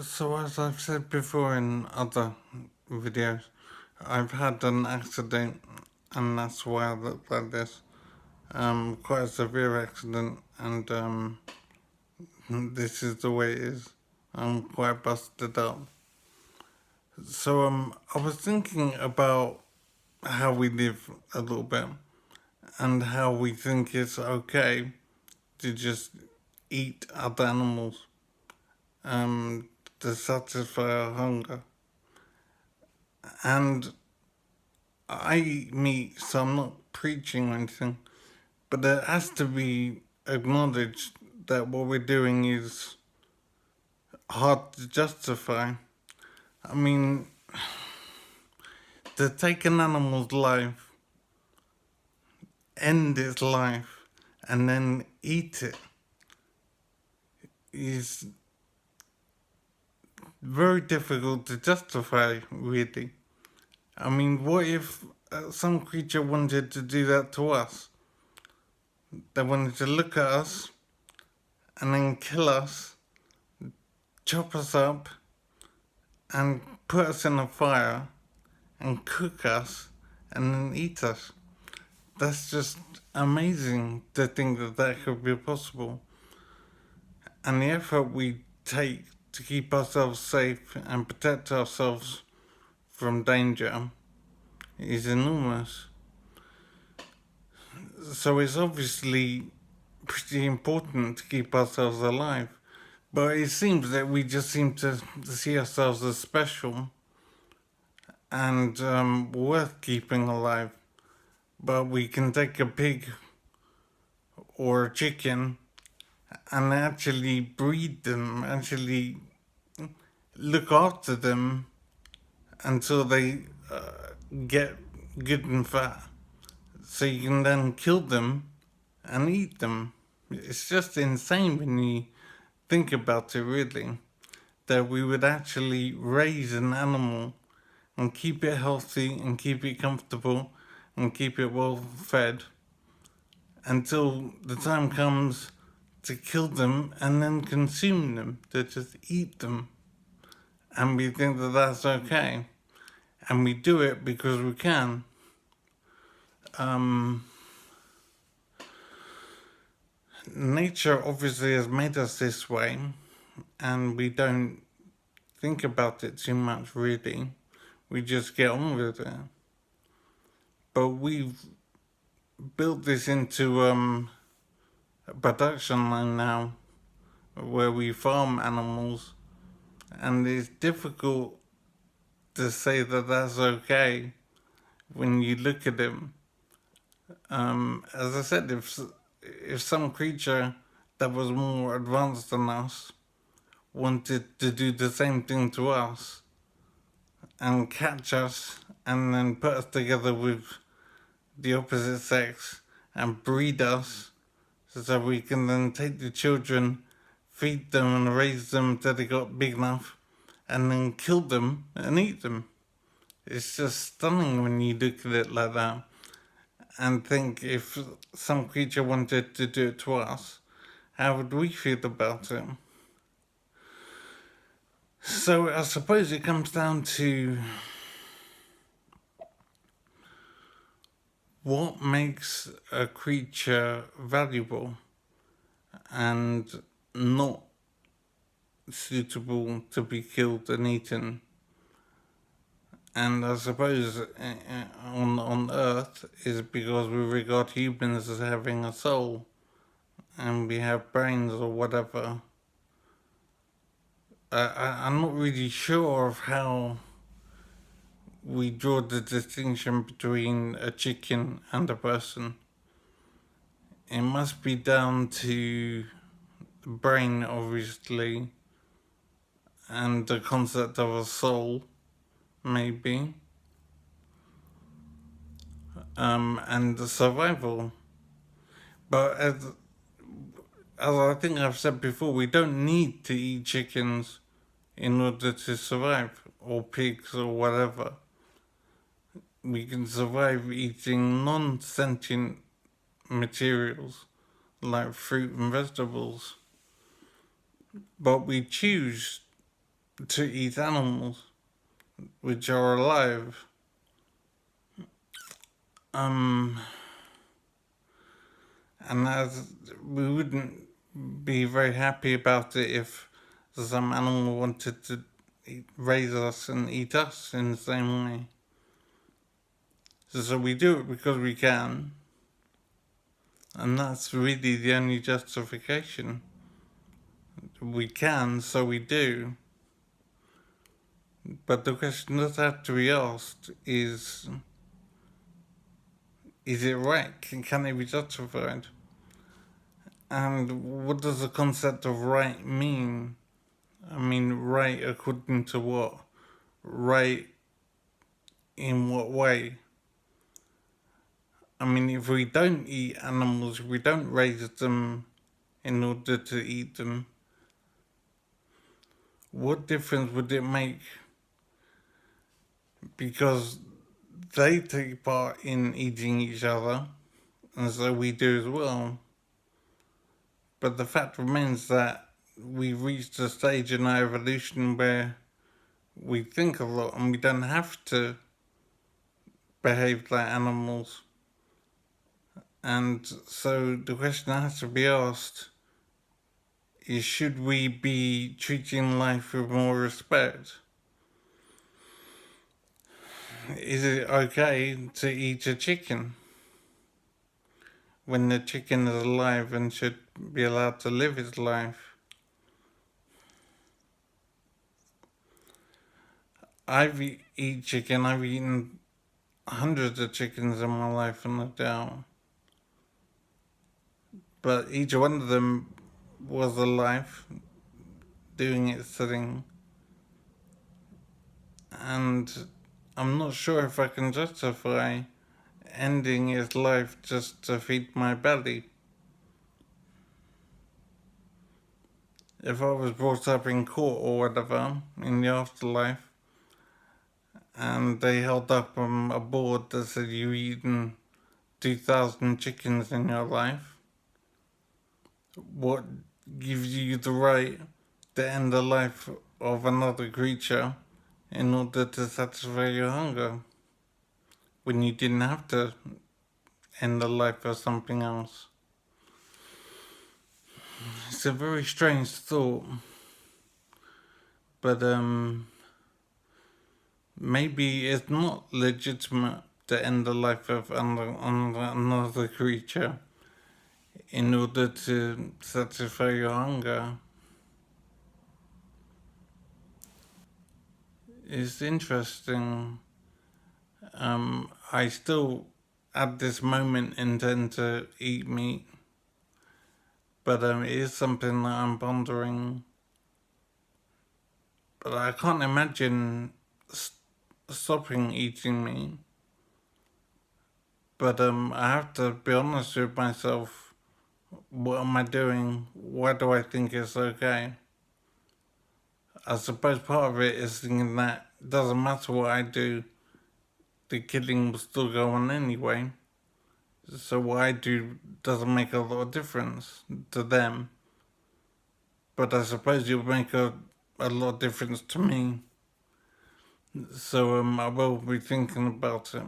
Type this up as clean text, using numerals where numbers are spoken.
So as I've said before in other videos, I've had an accident and that's why I look like this. Quite a severe accident and this is the way it is. I'm quite busted up. So I was thinking about how we live a little bit and how we think it's okay to just eat other animals um, to satisfy our hunger. And I eat meat, so I'm not preaching or anything, but it has to be acknowledged that what we're doing is hard to justify. I mean, to take an animal's life, end its life, and then eat it is very difficult to justify, really. I mean, what if some creature wanted to do that to us? They wanted to look at us and then kill us, chop us up, and put us in a fire and cook us and then eat us. That's just amazing to think that that could be possible. And the effort we take to keep ourselves safe and protect ourselves from danger is enormous. So it's obviously pretty important to keep ourselves alive. But it seems that we just seem to see ourselves as special and worth keeping alive. But we can take a pig or a chicken and actually breed them, actually look after them until they get good and fat. So you can then kill them and eat them. It's just insane when you think about it, really, that we would actually raise an animal and keep it healthy and keep it comfortable and keep it well fed until the time comes to kill them and then consume them, to just eat them. And we think that that's okay. And we do it because we can. Um, Nature obviously has made us this way, and we don't think about it too much, really. We just get on with it. But we've built this into a production line now where we farm animals, and it's difficult to say that that's okay when you look at it. As I said, if some creature that was more advanced than us wanted to do the same thing to us and catch us and then put us together with the opposite sex and breed us so we can then take the children, feed them and raise them till they got big enough and then kill them and eat them. It's just stunning when you look at it like that and think if some creature wanted to do it to us, how would we feel about it? So I suppose it comes down to what makes a creature valuable and not suitable to be killed and eaten. And I suppose on Earth is because we regard humans as having a soul and we have brains or whatever. I'm not really sure of how we draw the distinction between a chicken and a person. It must be down to the brain, obviously, and the concept of a soul, maybe, and the survival. But as I think I've said before, we don't need to eat chickens in order to survive, or pigs, or whatever. We can survive eating non sentient materials like fruit and vegetables. But we choose to eat animals which are alive. Um, and as we wouldn't be very happy about it if some animal wanted to raise us and eat us in the same way. So we do it because we can, and that's really the only justification. We can, so we do. But the question that has to be asked is it right? Can it be justified? And what does the concept of right mean? I mean, right according to what? Right in what way? I mean, if we don't eat animals, if we don't raise them in order to eat them, what difference would it make? Because they take part in eating each other, and so we do as well. But the fact remains that we've reached a stage in our evolution where we think a lot and we don't have to behave like animals. And so the question that has to be asked is, should we be treating life with more respect? Is it okay to eat a chicken when the chicken is alive and should be allowed to live its life? I've eaten chicken, I've eaten hundreds of chickens in my life, no doubt. But each one of them was alive, doing its thing. And I'm not sure if I can justify ending its life just to feed my belly. If I was brought up in court or whatever, in the afterlife, and they held up a board that said you've eaten 2,000 chickens in your life, what gives you the right to end the life of another creature in order to satisfy your hunger when you didn't have to end the life of something else? It's a very strange thought, but maybe it's not legitimate to end the life of another creature in order to satisfy your hunger. It's interesting. I still, at this moment, intend to eat meat, but it is something that I'm pondering. But I can't imagine stopping eating meat. But I have to be honest with myself. What am I doing? Why do I think it's okay? I suppose part of it is thinking that it doesn't matter what I do, the killing will still go on anyway. So what I do doesn't make a lot of difference to them. But I suppose it will make a lot of difference to me. So I will be thinking about it.